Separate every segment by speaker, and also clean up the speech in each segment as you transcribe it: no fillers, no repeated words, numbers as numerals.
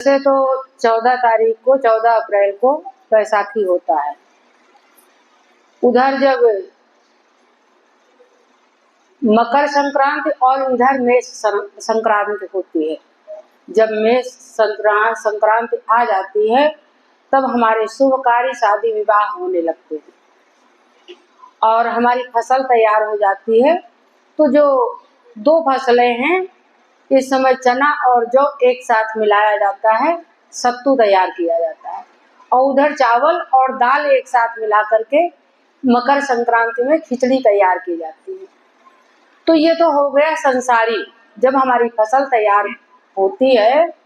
Speaker 1: वैसे तो 14 अप्रैल को बैसाखी होता है। उधर जब मकर संक्रांति और इधर मेष संक्रांति होती है। जब मेष संक्रांति आ जाती है तब हमारे शुभ कार्य शादी विवाह होने लगते हैं और हमारी फसल तैयार हो जाती है। तो जो दो फसलें हैं, इस समय चना और जौ एक साथ मिलाया जाता है, सत्तू तैयार किया जाता है और उधर चावल और दाल एक साथ मिला करके मकर संक्रांति में खिचड़ी तैयार की जाती है। तो ये तो हो गया संसारी। जब हमारी फसल तैयार होती है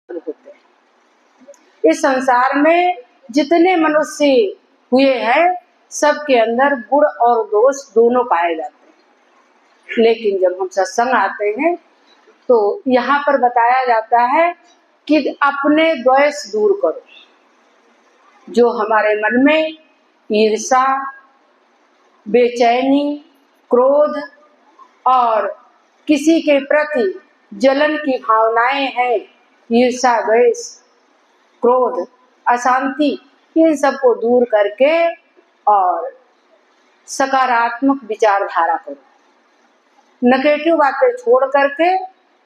Speaker 1: होते हैं। इस संसार में जितने मनुष्य हुए हैं सबके अंदर गुण और दोष दोनों पाए जाते हैं। लेकिन जब हम सत्संग आते हैं तो यहाँ पर बताया जाता है कि अपने द्वेष दूर करो। जो हमारे मन में ईर्षा, बेचैनी, क्रोध और किसी के प्रति जलन की भावनाएं हैं, ईर्षा, द्वेष, क्रोध, अशांति, इन सबको दूर करके और सकारात्मक विचारधारा करो। नेगेटिव बातें छोड़ करके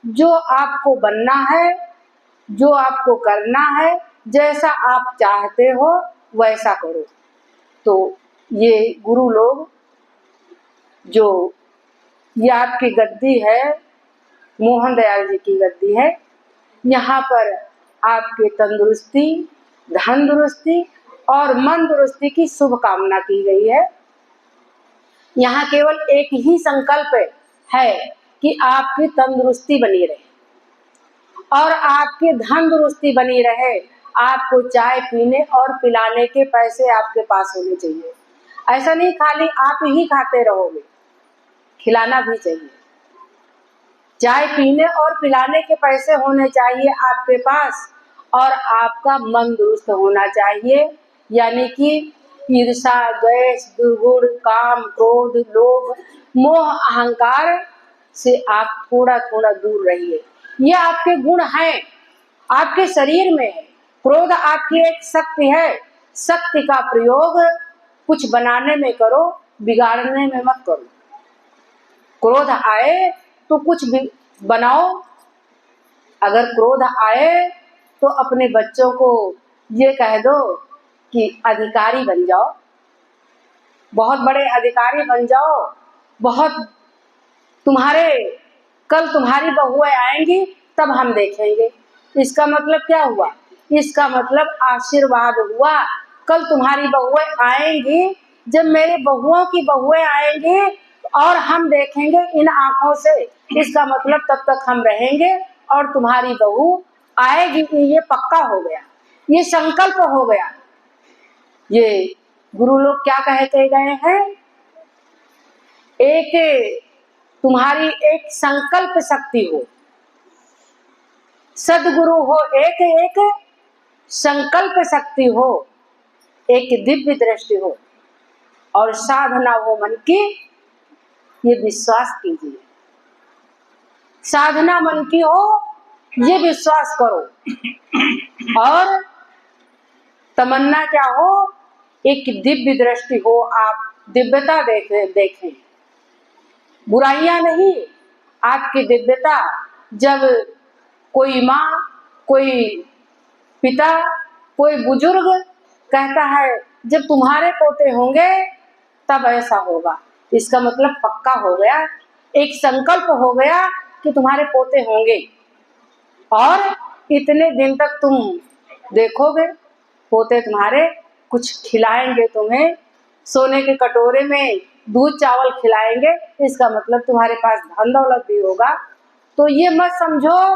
Speaker 1: जो आपको बनना है, जो आपको करना है, जैसा आप चाहते हो वैसा करो। तो ये गुरु लोग, जो ये आपकी गद्दी है, मोहन दयाल जी की गद्दी है, यहाँ पर आपके तंदुरुस्ती, धन दुरुस्ती और मन दुरुस्ती की शुभ कामना की गई है। यहाँ केवल एक ही संकल्प है कि आपकी तंदुरुस्ती बनी रहे और आपकी धन दुरुस्ती बनी रहे। आपको चाय पीने और पिलाने के पैसे आपके पास होने चाहिए। ऐसा नहीं खाली आप ही खाते रहोगे, खिलाना भी चाहिए। चाय पीने और पिलाने के पैसे होने चाहिए आपके पास और आपका मन दुरुस्त होना चाहिए। यानी कि ईर्षा, द्वेष, दुर्गुण, काम, क्रोध, लोभ, मोह, अहंकार से आप थोड़ा थोड़ा दूर रहिए। ये आपके गुण हैं, आपके शरीर में है। क्रोध आपकी एक शक्ति है। शक्ति का प्रयोग कुछ बनाने में करो, बिगाड़ने में मत करो। क्रोध आए तो कुछ भी बनाओ। अगर क्रोध आए तो अपने बच्चों को ये कह दो कि अधिकारी बन जाओ, बहुत बड़े अधिकारी बन जाओ, बहुत कल तुम्हारी बहुएं आएंगी तब हम देखेंगे। इसका मतलब क्या हुआ? इसका मतलब आशीर्वाद हुआ। कल तुम्हारी बहुएं आएंगी, जब मेरे बहुओं की बहुएं आएंगी और हम देखेंगे इन आंखों से, इसका मतलब तब तक हम रहेंगे और तुम्हारी बहू आएगी। ये पक्का हो गया, ये संकल्प हो गया। ये गुरु लोग क्या कहते गए हैं? एक तुम्हारी एक संकल्प शक्ति हो, सदगुरु हो, एक संकल्प शक्ति हो, एक दिव्य दृष्टि हो और साधना हो मन की ये विश्वास कीजिए। साधना मन की हो, ये विश्वास करो। और तमन्ना क्या हो, एक दिव्य दृष्टि हो, आप दिव्यता देखें। बुराइयां नहीं, आपकी दिव्यता। जब कोई माँ, कोई पिता, कोई बुजुर्ग कहता है जब तुम्हारे पोते होंगे तब ऐसा होगा, इसका मतलब पक्का हो गया, एक संकल्प हो गया कि तुम्हारे पोते होंगे। और इतने दिन तक तुम देखोगे पोते तुम्हारे कुछ खिलाएंगे, तुम्हें सोने के कटोरे में दूध चावल खिलाएंगे, इसका मतलब तुम्हारे पास धन दौलत भी होगा। तो ये मत समझो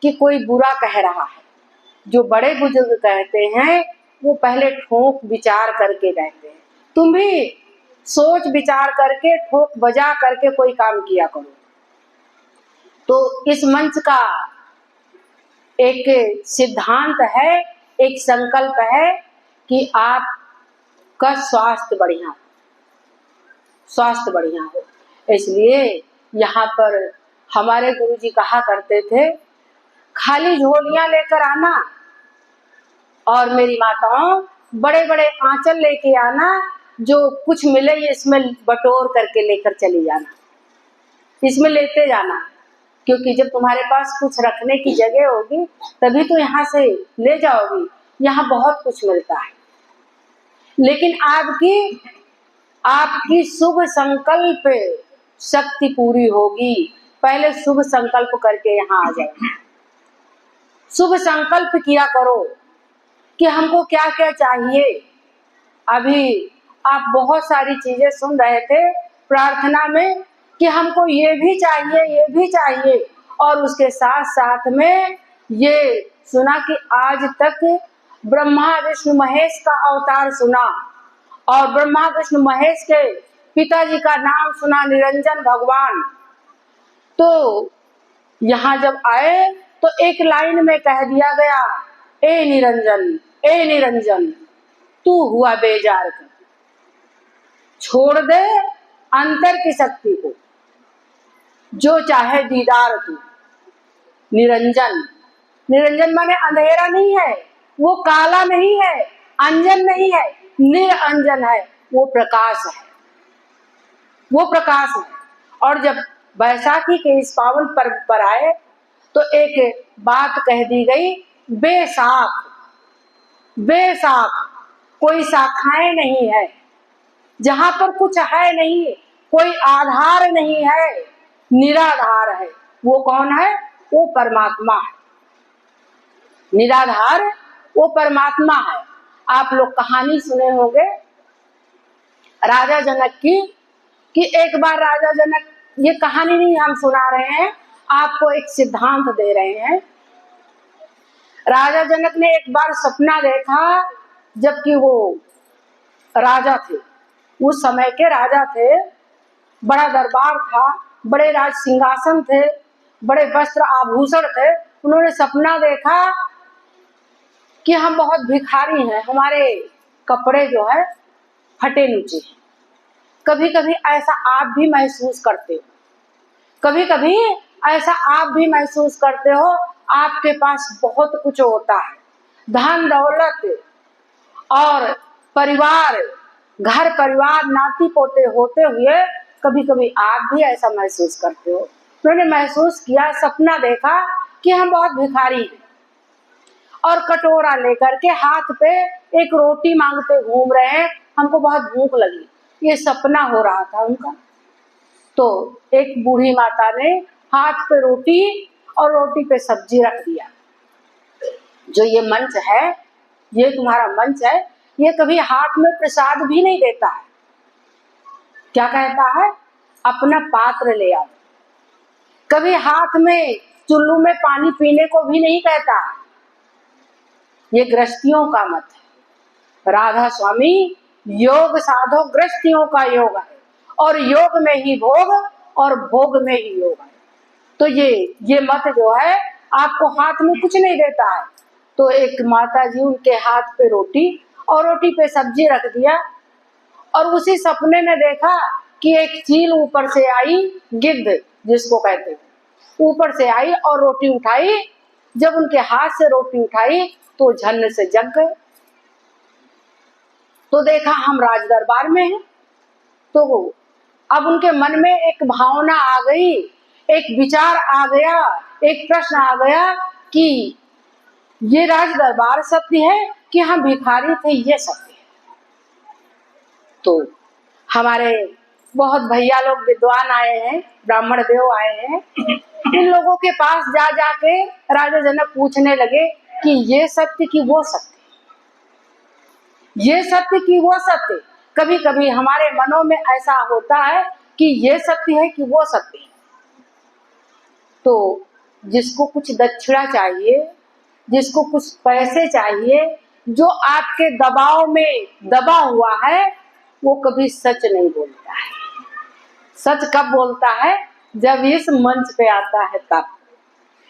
Speaker 1: कि कोई बुरा कह रहा है। जो बड़े बुजुर्ग कहते हैं वो पहले ठोक विचार करके कहते हैं। तुम भी सोच विचार करके ठोक बजा करके कोई काम किया करो। तो इस मंच का एक सिद्धांत है, एक संकल्प है कि आपका स्वास्थ्य बढ़िया हो। इसलिए यहाँ पर हमारे गुरुजी कहा करते थे, खाली झोलियां लेकर आना और मेरी माताओं बड़े बड़े आंचल लेके आना, जो कुछ मिले इसमें बटोर करके लेकर चली जाना, इसमें लेते जाना। क्योंकि जब तुम्हारे पास कुछ रखने की जगह होगी तभी तो यहाँ से ले जाओगी। यहाँ बहुत कुछ मिलता है, लेकिन आपकी शुभ संकल्प शक्ति पूरी होगी। पहले शुभ संकल्प करके यहाँ आ जाओ। शुभ संकल्प किया करो कि हमको क्या क्या चाहिए। अभी आप बहुत सारी चीजें सुन रहे थे प्रार्थना में कि हमको ये भी चाहिए, और उसके साथ साथ में ये सुना कि आज तक ब्रह्मा विष्णु महेश का अवतार सुना, और ब्रह्मा विष्णु महेश के पिताजी का नाम सुना, निरंजन भगवान। तो यहाँ जब आए तो एक लाइन में कह दिया गया, ए निरंजन तू हुआ बेजार कर, छोड़ दे अंतर की शक्ति को, जो चाहे दीदार तू। निरंजन माने अंधेरा नहीं है, वो काला नहीं है, अंजन नहीं है, निरंजन है, वो प्रकाश है। और जब बैसाखी के इस पावन पर्व पर आए तो एक बात कह दी गई, बेसाख कोई शाखाएं नहीं है, जहां पर कुछ है नहीं, कोई आधार नहीं है, निराधार है। वो कौन है? वो परमात्मा है। निराधार वो परमात्मा है। आप लोग कहानी सुने होंगे राजा जनक की, कि एक बार राजा जनक, ये कहानी नहीं हम सुना रहे हैं, आपको एक सिद्धांत दे रहे हैं। राजा जनक ने एक बार सपना देखा, जबकि वो राजा थे, उस समय के राजा थे, बड़ा दरबार था, बड़े राज सिंहासन थे, बड़े वस्त्र आभूषण थे। उन्होंने सपना देखा कि हम बहुत भिखारी हैं, हमारे कपड़े जो है फटे नीचे हैं। कभी कभी ऐसा आप भी महसूस करते हो, कभी कभी ऐसा आप भी महसूस करते हो, आपके पास बहुत कुछ होता है, धन दौलत और परिवार, घर परिवार, नाती पोते होते हुए कभी कभी आप भी ऐसा महसूस करते हो। उन्होंने महसूस किया, सपना देखा कि हम बहुत भिखारी हैं और कटोरा लेकर के हाथ पे एक रोटी मांगते घूम रहे हैं, हमको बहुत भूख लगी। ये सपना हो रहा था उनका। तो एक बूढ़ी माता ने हाथ पे रोटी और रोटी पे सब्जी रख दिया। जो ये मंच है, ये तुम्हारा मंच है, ये कभी हाथ में प्रसाद भी नहीं देता है। क्या कहता है? अपना पात्र ले आओ। कभी हाथ में चुल्लू में पानी पीने को भी नहीं कहता। ये गृहस्थियों का मत है। राधा स्वामी योग साधो गृहस्थियों का योग है, और योग में ही भोग और भोग में ही योग है। तो ये मत जो है आपको हाथ में कुछ नहीं देता है। तो एक माता जी उनके हाथ पे रोटी और रोटी पे सब्जी रख दिया, और उसी सपने में देखा कि एक चील ऊपर से आई, गिद्ध जिसको कहते हैं, ऊपर से आई और रोटी उठाई। जब उनके हाथ से रोटी उठाई तो झन्न से जग गए। तो देखा हम राज दरबार में हैं। तो अब उनके मन में एक भावना आ गई, एक विचार आ गया, एक प्रश्न आ गया कि ये राज दरबार सत्य है कि हम भिखारी थे ये सत्य है। तो हमारे बहुत भैया लोग विद्वान आए हैं, ब्राह्मण देव आए हैं। इन लोगों के पास जा जाके राजा जनक पूछने लगे कि ये सत्य कि वो सत्य, ये सत्य कि वो सत्य। कभी कभी हमारे मनों में ऐसा होता है कि ये सत्य है कि वो सत्य है। तो जिसको कुछ दक्षिणा चाहिए, जिसको कुछ पैसे चाहिए, जो आपके दबाव में दबा हुआ है, वो कभी सच नहीं बोलता है। सच कब बोलता है? जब इस मंच पे आता है तब।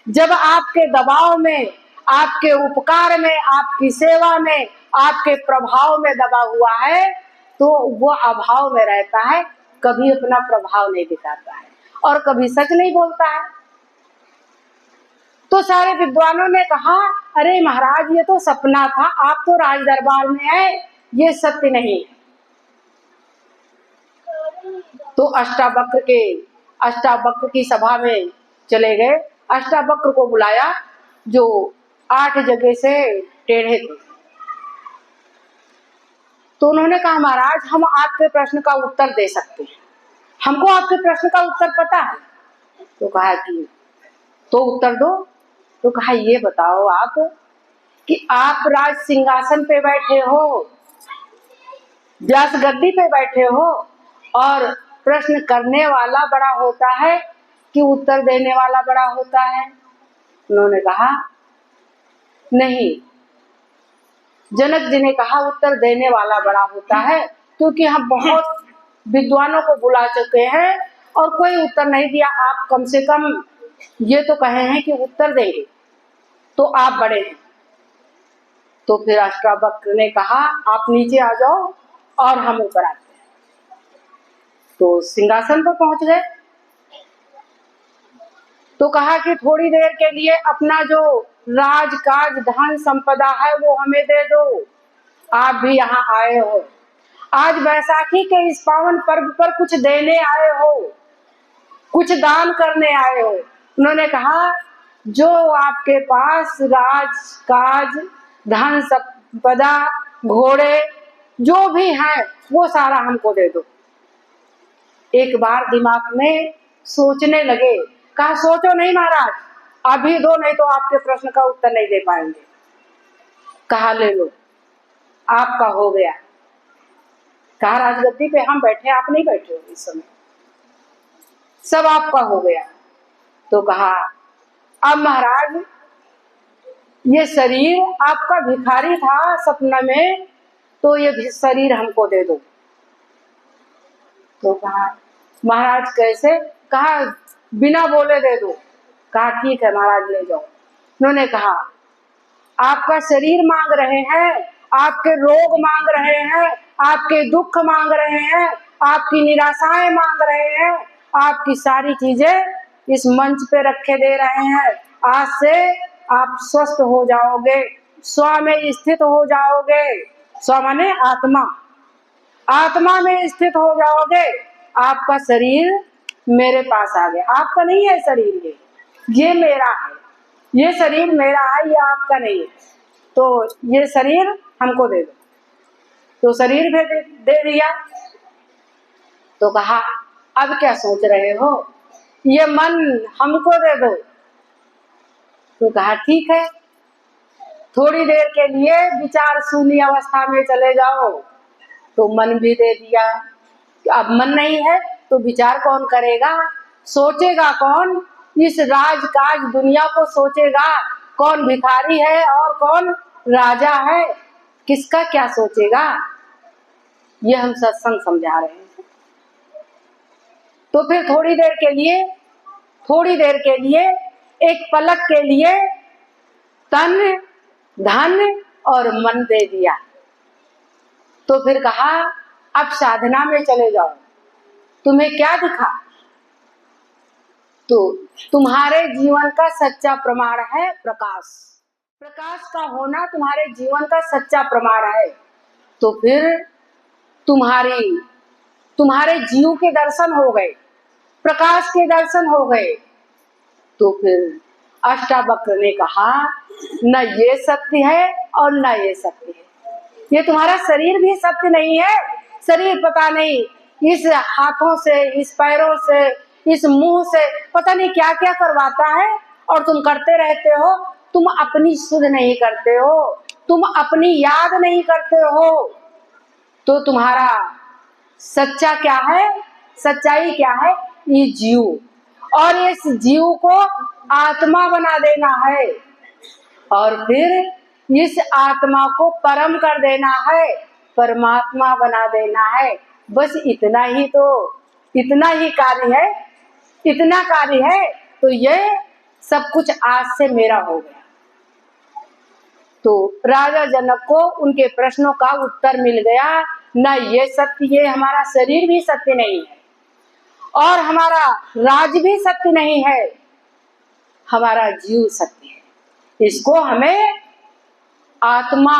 Speaker 1: जब आपके दबाव में, आपके उपकार में, आपकी सेवा में, आपके प्रभाव में दबा हुआ है, तो वो अभाव में रहता है, कभी अपना प्रभाव नहीं दिखाता है और कभी सच नहीं बोलता है। तो सारे विद्वानों ने कहा, अरे महाराज ये तो सपना था, आप तो राज दरबार में आए, ये सत्य नहीं है। तो अष्टावक्र की सभा में चले गए। अष्टावक्र को बुलाया जो 8 जगह से टेढ़े थे। तो उन्होंने कहा, महाराज हम आपके प्रश्न का उत्तर दे सकते हैं, हमको आपके प्रश्न का उत्तर पता है। तो कहा कि तो उत्तर दो। तो कहा ये बताओ आप कि आप राज सिंहासन पे बैठे हो, व्यास गद्दी पे बैठे हो, और प्रश्न करने वाला बड़ा होता है कि उत्तर देने वाला बड़ा होता है? उन्होंने कहा नहीं। जनक जी ने कहा उत्तर देने वाला बड़ा होता है, क्योंकि हम बहुत विद्वानों को बुला चुके हैं और कोई उत्तर नहीं दिया। आप कम से कम ये तो कहे हैं कि उत्तर देंगे, तो आप बड़े हैं। तो फिर अष्टावक्र ने कहा, आप नीचे आ जाओ और हम ऊपर आते हैं। तो सिंहासन पर पहुंच गए। तो कहा कि थोड़ी देर के लिए अपना जो राजकाज धन संपदा है वो हमें दे दो, आप भी यहाँ आए हो, आज बैसाखी के इस पावन पर्व पर कुछ देने आए हो, कुछ दान करने आए हो। उन्होंने कहा जो आपके पास राजकाज धन संपदा घोड़े जो भी है वो सारा हमको दे दो। एक बार दिमाग में सोचने लगे। कहा सोचो नहीं महाराज, अभी दो, नहीं तो आपके प्रश्न का उत्तर नहीं दे पाएंगे। कहा ले लो, आपका हो गया। कहा राजगद्दी पे हम बैठे, आप नहीं बैठे हो इस समय, सब आपका हो गया। तो कहा अब महाराज ये शरीर आपका भिखारी था सपना में, तो ये शरीर हमको दे दो। तो कहा महाराज कैसे? कहा बिना बोले दे दो। कहा ठीक है महाराज ले जाओ। उन्होंने कहा आपका शरीर मांग रहे हैं, आपके रोग मांग रहे हैं, आपके दुख मांग रहे हैं, आपकी निराशाएं मांग रहे हैं, आपकी सारी चीजें इस मंच पे रखे दे रहे हैं। आज से आप स्वस्थ हो जाओगे, स्व में स्थित हो जाओगे। स्व माने आत्मा, आत्मा में स्थित हो जाओगे। आपका शरीर मेरे पास आ गया। आपका नहीं है शरीर, ये मेरा है, ये शरीर मेरा है, ये आपका नहीं है। तो ये शरीर हमको दे दो। तो शरीर भी दे दिया। तो कहा अब क्या सोच रहे हो, ये मन हमको दे दो। तो कहा ठीक है, थोड़ी देर के लिए विचार शून्य अवस्था में चले जाओ। तो मन भी दे दिया। अब मन नहीं है तो विचार कौन करेगा, सोचेगा कौन? इस राजकाज दुनिया को सोचेगा कौन भिखारी है और कौन राजा है, किसका क्या सोचेगा? ये हम सत्संग समझा रहे हैं। तो फिर थोड़ी देर के लिए एक पलक के लिए तन धन और मन दे दिया। तो फिर कहा अब साधना में चले जाओ। तुम्हें क्या दिखा? तो तुम्हारे जीवन का सच्चा प्रमाण है प्रकाश। प्रकाश का होना तुम्हारे जीवन का सच्चा प्रमाण है। तो फिर तुम्हारे जीव के दर्शन हो गए, प्रकाश के दर्शन हो गए। तो फिर अष्टावक्र ने कहा, न ये सत्य है और न ये सत्य है। ये तुम्हारा शरीर भी सत्य नहीं है। शरीर पता नहीं इस हाथों से, इस पैरों से, इस मुंह से पता नहीं क्या क्या करवाता है, और तुम करते रहते हो। तुम अपनी सुध नहीं करते हो, तुम अपनी याद नहीं करते हो। तो तुम्हारा सच्चा क्या है? सच्चाई क्या है? ये जीव, और इस जीव को आत्मा बना देना है, और फिर इस आत्मा को परम कर देना है, परमात्मा बना देना है। बस इतना ही कार्य है, इतना कार्य है। तो ये सब कुछ आज से मेरा हो गया। तो राजा जनक को उनके प्रश्नों का उत्तर मिल गया। न ये सत्य, ये हमारा शरीर भी सत्य नहीं है, और हमारा राज भी सत्य नहीं है, हमारा जीव सत्य है। इसको हमें आत्मा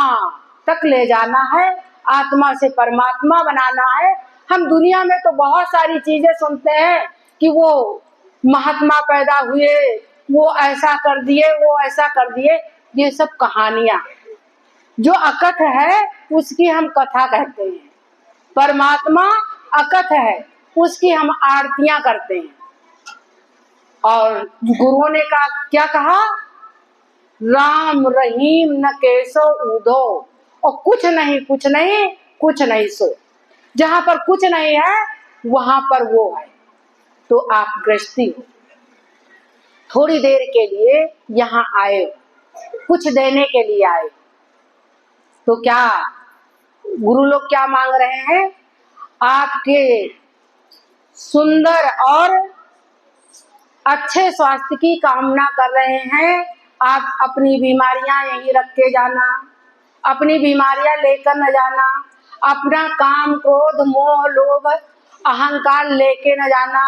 Speaker 1: तक ले जाना है, आत्मा से परमात्मा बनाना है। हम दुनिया में तो बहुत सारी चीजें सुनते हैं कि वो महात्मा पैदा हुए, वो ऐसा कर दिए, वो ऐसा कर दिए। ये सब कहानियां, जो अकथ है उसकी हम कथा कहते हैं। परमात्मा अकथ है, उसकी हम आरतियां करते हैं। और गुरुओं ने क्या कहा? राम रहीम न केशव उधो, और कुछ नहीं सो। जहां पर कुछ नहीं है वहां पर वो है। तो आप गृहस्थी हो, थोड़ी देर के लिए यहाँ आए, कुछ देने के लिए आए। तो क्या गुरु लोग क्या मांग रहे हैं? आपके सुंदर और अच्छे स्वास्थ्य की कामना कर रहे हैं। आप अपनी बीमारियां यहीं रख के जाना, अपनी बीमारियां लेकर न जाना, अपना काम, क्रोध, मोह, लोभ, अहंकार लेके न जाना।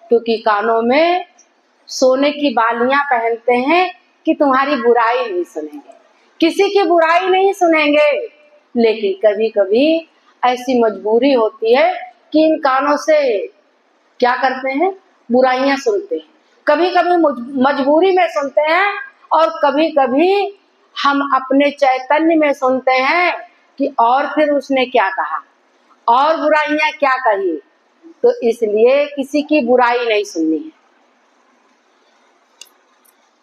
Speaker 1: क्योंकि कानों में सोने की बालियां पहनते हैं कि तुम्हारी बुराई नहीं सुनेंगे, किसी की बुराई नहीं सुनेंगे। लेकिन कभी कभी ऐसी मजबूरी होती है कि इन कानों से क्या करते हैं? बुराइयां सुनते हैं। कभी कभी मजबूरी में सुनते हैं, और कभी कभी हम अपने चैतन्य में सुनते हैं कि और फिर उसने क्या कहा, और बुराइयां क्या कही। तो इसलिए किसी की बुराई नहीं सुननी है,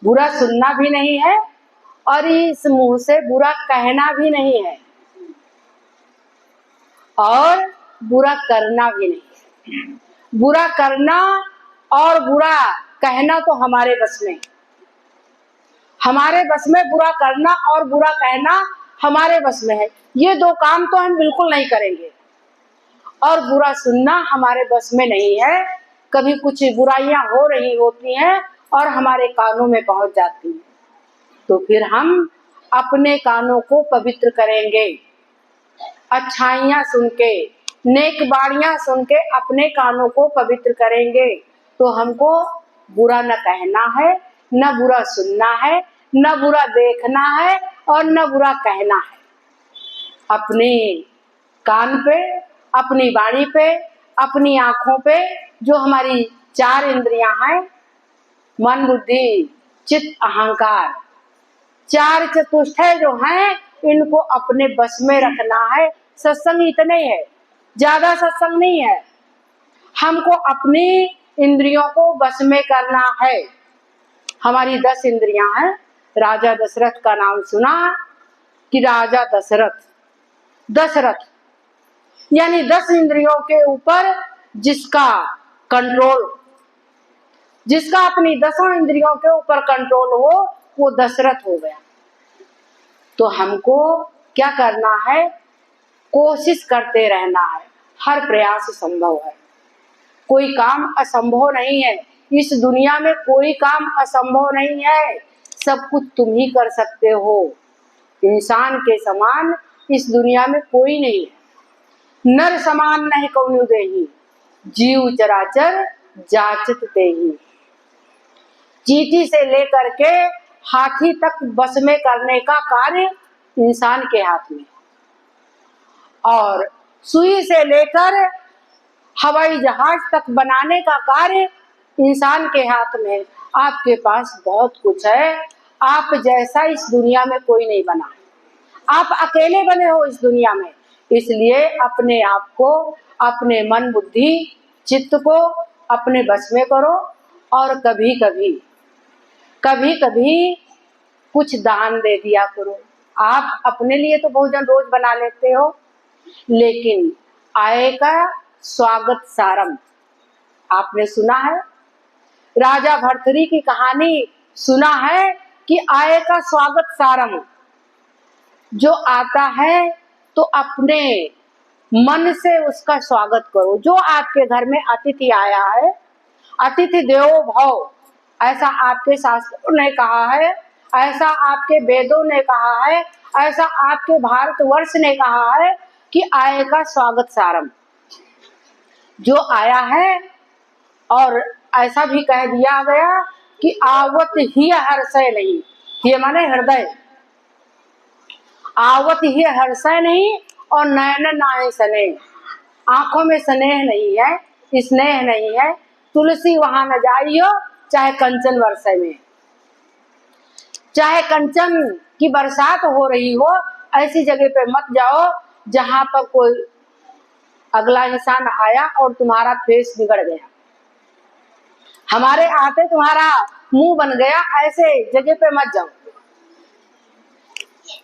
Speaker 1: बुरा सुनना भी नहीं है, और इस मुंह से बुरा कहना भी नहीं है, और बुरा करना भी नहीं है। बुरा करना और बुरा कहना तो हमारे बस में, हमारे बस में बुरा करना और बुरा कहना हमारे बस में है। ये दो काम तो हम बिल्कुल नहीं करेंगे। और बुरा सुनना हमारे बस में नहीं है। कभी कुछ बुराइयां हो रही होती हैं और हमारे कानों में पहुंच जाती हैं, तो फिर हम अपने कानों को पवित्र करेंगे। अच्छाइयां सुन के, नेक बाणियां सुन के अपने कानों को पवित्र करेंगे। तो हमको बुरा न कहना है, न बुरा सुनना है, न बुरा देखना है, और न बुरा कहना है। अपने कान पे, अपनी वाणी पे, अपनी आंखों पे, जो हमारी 4 इंद्रियां हैं, मन, बुद्धि, चित्त, अहंकार, 4 चतुष्टय जो हैं, इनको अपने बस में रखना है। सत्संग इतने है, ज्यादा सत्संग नहीं है। हमको अपनी इंद्रियों को बस में करना है। हमारी 10 इंद्रियां हैं। राजा दशरथ का नाम सुना कि राजा दशरथ यानी 10 इंद्रियों के ऊपर जिसका कंट्रोल, जिसका अपनी 10 इंद्रियों के ऊपर कंट्रोल हो, वो दशरथ हो गया। तो हमको क्या करना है? कोशिश करते रहना है। हर प्रयास संभव है, कोई काम असंभव नहीं है। इस दुनिया में कोई काम असंभव नहीं है, सब कुछ तुम ही कर सकते हो। इंसान के समान इस दुनिया में कोई नहीं है। नर समान नहीं कौन देही, जीव चराचर जाचत ते ही। चींटी से लेकर के हाथी तक बस में करने का कार्य इंसान के हाथ में, और सुई से लेकर हवाई जहाज तक बनाने का कार्य इंसान के हाथ में। आपके पास बहुत कुछ है, आप जैसा इस दुनिया में कोई नहीं बना, आप अकेले बने हो इस दुनिया में। इसलिए अपने आप को, अपने मन बुद्धि चित्त को अपने बस में करो, और कभी कभी कुछ दान दे दिया करो। आप अपने लिए तो भोजन रोज बना लेते हो, लेकिन आय का स्वागत सारम आपने सुना है? राजा भर्तृहरि की कहानी सुना है कि आय का स्वागत सारम, जो आता है तो अपने मन से उसका स्वागत करो। जो आपके घर में अतिथि आया है, अतिथि देवो भव, ऐसा आपके शास्त्रों ने कहा है, ऐसा आपके वेदों ने कहा है, ऐसा आपके भारतवर्ष ने कहा है कि आय का स्वागत सारम। जो आया है, और ऐसा भी कह दिया गया कि आवत ही हर्षय नहीं, ये माने हृदय, आवत ही हर्षय नहीं और नयन नाहि स्नेह, आंखों में स्नेह नहीं है, स्नेह नहीं है। तुलसी वहां न जाइयो चाहे कंचन वर्षे में, चाहे कंचन की बरसात हो रही हो, ऐसी जगह पे मत जाओ जहां पर कोई अगला इंसान आया और तुम्हारा फेस बिगड़ गया, हमारे आते तुम्हारा मुंह बन गया, ऐसे जगह पे मत जाओ।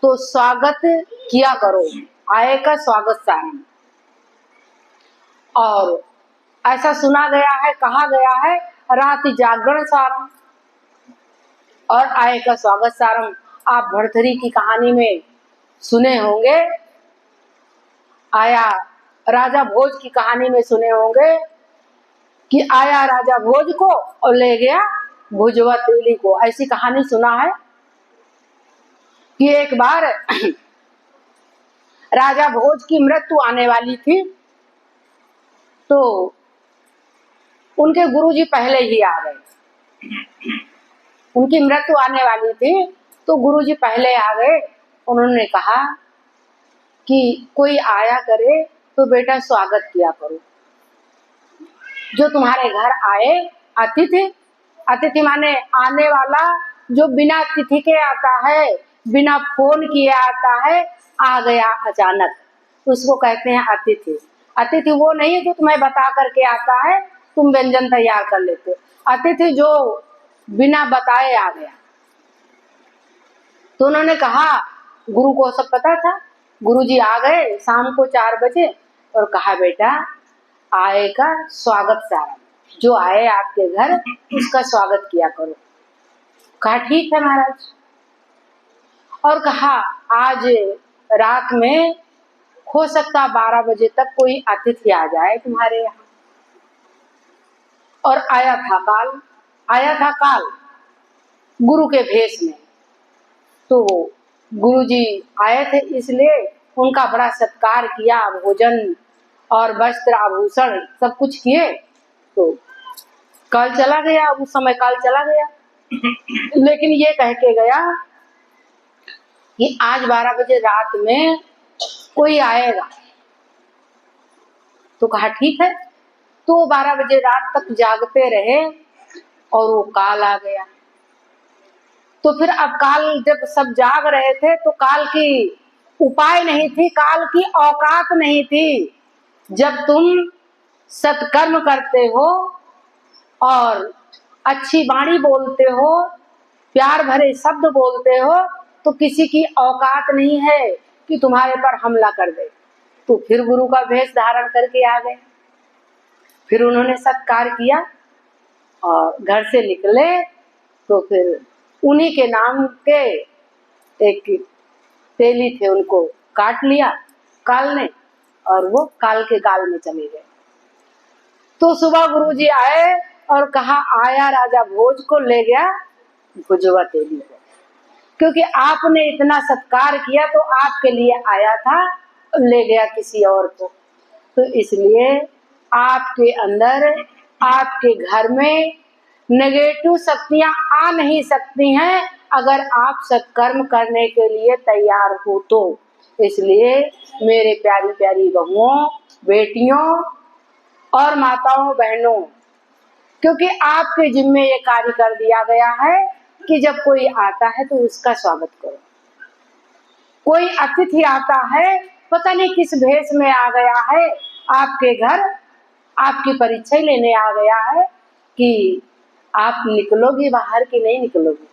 Speaker 1: तो स्वागत किया करो, आय का स्वागत सारम। और ऐसा सुना गया है, कहा गया है, रात जागरण सारम और आय का स्वागत सारम। आप भर्तृहरि की कहानी में सुने होंगे, आया राजा भोज की कहानी में सुने होंगे कि आया राजा भोज को और ले गया भुजवा तेली को। ऐसी कहानी सुना है कि एक बार राजा भोज की मृत्यु आने वाली थी, तो उनके गुरुजी पहले ही आ गए। उनकी मृत्यु आने वाली थी तो गुरुजी पहले आ गए। उन्होंने कहा कि कोई आया करे तो बेटा स्वागत किया करो। जो तुम्हारे घर आए अतिथि, अतिथि माने आने वाला, जो बिना तिथि के आता है, बिना फोन किए आता है, आ गया अचानक, उसको कहते हैं अतिथि। अतिथि वो नहीं जो तुम्हें बता करके आता है, तुम व्यंजन तैयार कर लेते। अतिथि जो बिना बताए आ गया। तो उन्होंने कहा, गुरु को सब पता था, गुरुजी आ गए शाम को 4 बजे और कहा बेटा आए का स्वागत सारम, जो आए आपके घर उसका स्वागत किया करो। कहा ठीक है महाराज। और कहा आज रात में हो सकता 12 बजे तक कोई अतिथि आ जाए तुम्हारे यहाँ। और आया था काल गुरु के भेष में। तो गुरुजी आए थे, इसलिए उनका बड़ा सत्कार किया, भोजन और वस्त्र आभूषण सब कुछ किए। तो काल चला गया, उस समय काल चला गया। लेकिन ये कह के गया कि आज 12 बजे रात में कोई आएगा। तो कहा ठीक है। तो 12 बजे रात तक जागते रहे और वो काल आ गया। तो फिर अब काल जब सब जाग रहे थे तो काल की उपाय नहीं थी, काल की औकात नहीं थी। जब तुम सत्कर्म करते हो और अच्छी वाणी बोलते हो, प्यार भरे शब्द बोलते हो, तो किसी की औकात नहीं है कि तुम्हारे पर हमला कर दे। तो फिर गुरु का भेष धारण करके आ गए। फिर उन्होंने सत्कार किया और घर से निकले। तो फिर उन्हीं के नाम के एक तेली थे, उनको काट लिया काल ने और वो काल के गाल में चले गए। तो सुबह गुरुजी आए और कहा आया राजा भोज को ले गया भुजवा तेली को, क्योंकि आपने इतना सत्कार किया तो आपके लिए आया था, ले गया किसी और को। तो इसलिए आपके अंदर, आपके घर में नेगेटिव शक्तियां आ नहीं सकती हैं अगर आप सत्कर्म करने के लिए तैयार हो तो। इसलिए मेरे प्यारी प्यारी बहुओं, बेटियों और माताओं, बहनों, क्योंकि आपके जिम्मे ये कार्य कर दिया गया है कि जब कोई आता है तो उसका स्वागत करो। कोई अतिथि आता है, पता नहीं किस भेष में आ गया है आपके घर, आपकी परीक्षा लेने आ गया है कि आप निकलोगी बाहर कि नहीं निकलोगी।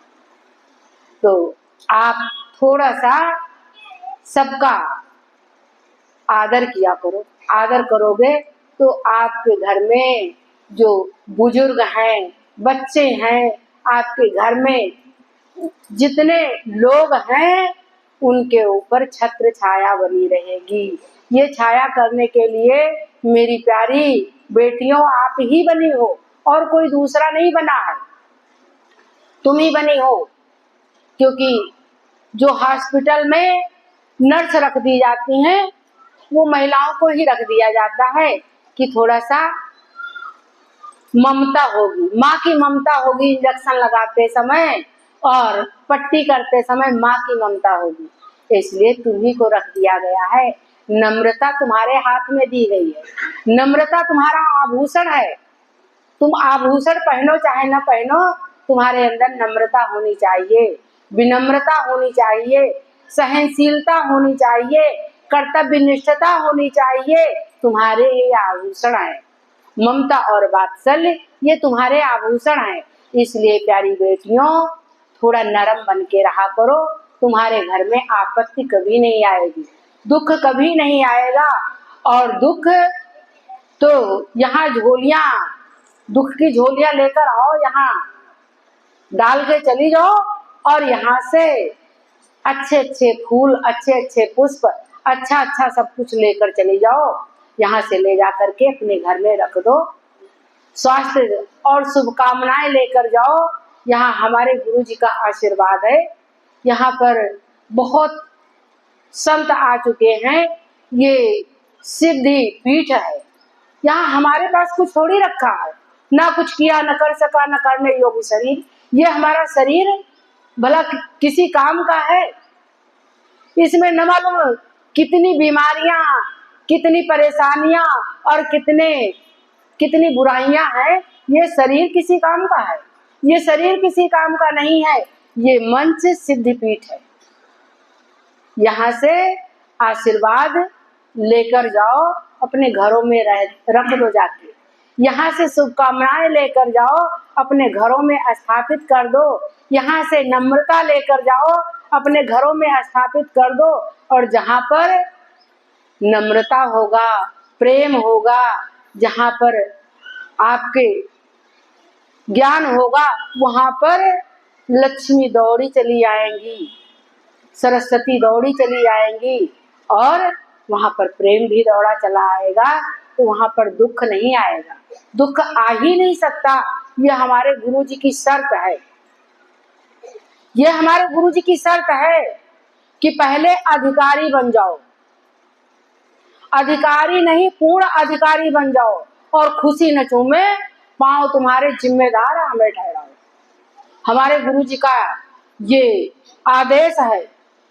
Speaker 1: तो आप थोड़ा सा सबका आदर किया करो। आदर करोगे तो आपके घर में जो बुजुर्ग हैं, बच्चे हैं, आपके घर में जितने लोग हैं, उनके ऊपर छत्र छाया बनी रहेगी। ये छाया करने के लिए मेरी प्यारी बेटियों आप ही बनी हो, और कोई दूसरा नहीं बना है, तुम ही बनी हो। क्योंकि जो हॉस्पिटल में नर्स रख दी जाती हैं, वो महिलाओं को ही रख दिया जाता है कि थोड़ा सा ममता होगी, माँ की ममता होगी, इंजेक्शन लगाते समय और पट्टी करते समय माँ की ममता होगी, इसलिए तुम्ही को रख दिया गया है। नम्रता तुम्हारे हाथ में दी गई है। नम्रता तुम्हारा आभूषण है। तुम आभूषण पहनो चाहे न पहनो, तुम्हारे अंदर नम्रता होनी चाहिए, विनम्रता होनी चाहिए, सहनशीलता होनी चाहिए, कर्तव्य निष्ठता होनी चाहिए। तुम्हारे ये आभूषण है। ममता और वात्सल्य ये तुम्हारे आभूषण हैं। इसलिए प्यारी बेटियों, थोड़ा नरम बन के रहा करो। तुम्हारे घर में आपत्ति कभी नहीं आएगी, दुख कभी नहीं आएगा। और दुख तो यहाँ झोलियां, दुख की झोलियां लेकर आओ, यहाँ डाल के चली जाओ, और यहाँ से अच्छे अच्छे फूल, अच्छे अच्छे पुष्प, अच्छा अच्छा सब कुछ लेकर चली जाओ। यहाँ से ले जा करके अपने घर में रख दो। स्वास्थ्य और शुभकामनाएं लेकर जाओ। यहाँ हमारे गुरु जी का आशीर्वाद है। यहाँ पर बहुत संत आ चुके हैं। ये सिद्धि पीठ है। यहाँ हमारे पास कुछ थोड़ी रखा है, ना कुछ किया, न कर सका, न करने योग्य शरीर। ये हमारा शरीर भला किसी काम का है? इसमें न मालूम कितनी बीमारियां, कितनी परेशानियां और कितनी बुराइयां हैं। ये शरीर किसी काम का है? ये शरीर किसी काम का नहीं है। ये मंच सिद्धिपीठ है। यहाँ से आशीर्वाद लेकर जाओ, अपने घरों में रख दो जाके। यहाँ से शुभकामनाएं लेकर जाओ, अपने घरों में स्थापित कर दो। यहाँ से नम्रता लेकर जाओ, अपने घरों में स्थापित कर दो। और जहाँ पर नम्रता होगा, प्रेम होगा, जहाँ पर आपके ज्ञान होगा, वहाँ पर लक्ष्मी दौड़ी चली आएंगी, सरस्वती दौड़ी चली आएंगी, और वहाँ पर प्रेम भी दौड़ा चला आएगा। तो वहाँ पर दुख नहीं आएगा, दुख आ ही नहीं सकता। ये हमारे गुरु जी की शर्त है। ये हमारे गुरु जी की शर्त है कि पहले अधिकारी बन जाओ, अधिकारी नहीं पूर्ण अधिकारी बन जाओ, और खुशी न चूमे पांव तुम्हारे जिम्मेदार हमें ठहराओ। हमारे गुरु जी का ये आदेश है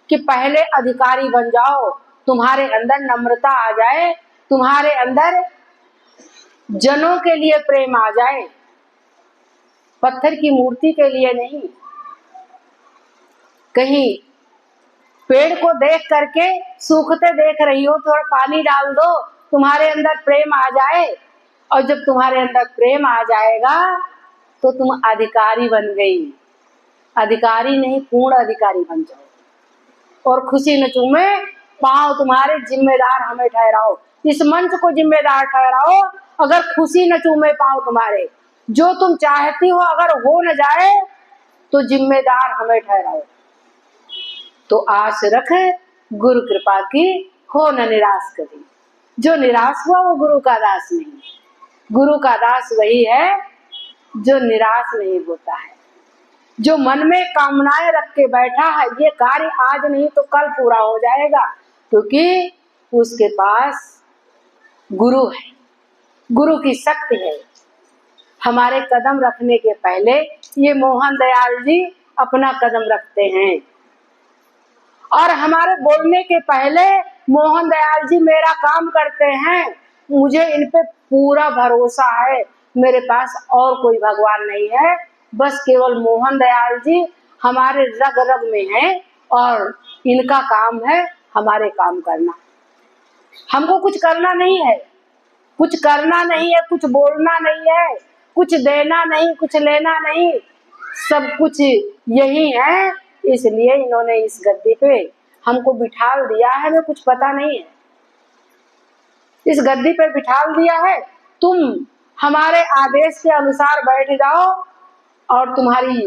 Speaker 1: कि पहले अधिकारी बन जाओ, तुम्हारे अंदर नम्रता आ जाए, तुम्हारे अंदर जनों के लिए प्रेम आ जाए, पत्थर की मूर्ति के लिए नहीं। कहीं पेड़ को देख करके सूखते देख रही हो, थोड़ा पानी डाल दो, तुम्हारे अंदर प्रेम आ जाए। और जब तुम्हारे अंदर प्रेम आ जाएगा तो तुम अधिकारी बन गई। अधिकारी नहीं पूर्ण अधिकारी बन जाओ। और खुशी न चूमे पांव तुम्हारे जिम्मेदार हमें ठहराओ। इस मंच को जिम्मेदार ठहराओ। अगर खुशी न चूमे पांव तुम्हारे, जो तुम चाहती हो अगर हो न जाए तो जिम्मेदार हमें ठहराओ। तो आस रख गुरु कृपा की, हो न निराश कभी। जो निराश हुआ वो गुरु का दास नहीं। गुरु का दास वही है जो निराश नहीं होता है, जो मन में कामनाएं रख के बैठा है, ये कार्य आज नहीं तो कल पूरा हो जाएगा, क्योंकि उसके पास गुरु है। गुरु की शक्ति है। हमारे कदम रखने के पहले ये मोहन दयाल जी अपना कदम रखते हैं और हमारे बोलने के पहले मोहन दयाल जी मेरा काम करते हैं। मुझे इन पे पूरा भरोसा है। मेरे पास और कोई भगवान नहीं है, बस केवल मोहन दयाल जी हमारे रग रग में हैं और इनका काम है हमारे काम करना। हमको कुछ करना नहीं है, कुछ करना नहीं है, कुछ बोलना नहीं है, कुछ देना नहीं, कुछ लेना नहीं, सब कुछ यही है। इसलिए इन्होंने इस गद्दी पे हमको बिठाल दिया है। हमें कुछ पता नहीं है, इस गद्दी पे बिठाल दिया है। तुम हमारे आदेश के अनुसार बैठ जाओ और तुम्हारी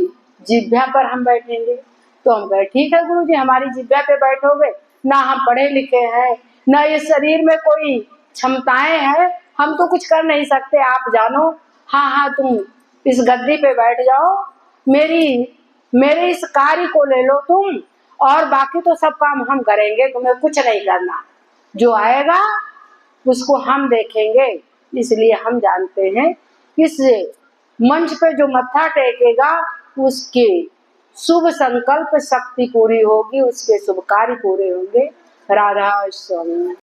Speaker 1: जिह्वा पर हम बैठेंगे। तो हम कहे ठीक है गुरु जी, हमारी जिह्वा पे बैठोगे। ना हम पढ़े लिखे हैं, ना ये शरीर में कोई क्षमताएं हैं, हम तो कुछ कर नहीं सकते, आप जानो। हाँ हाँ, तुम इस गद्दी पे बैठ जाओ, मेरे इस कार्य को ले लो तुम, और बाकी तो सब काम हम करेंगे, तुम्हें कुछ नहीं करना। जो आएगा उसको हम देखेंगे। इसलिए हम जानते हैं इस मंच पे जो मत्था टेकेगा उसके शुभ संकल्प शक्ति पूरी होगी, उसके शुभ कार्य पूरे होंगे। राधा स्वामी।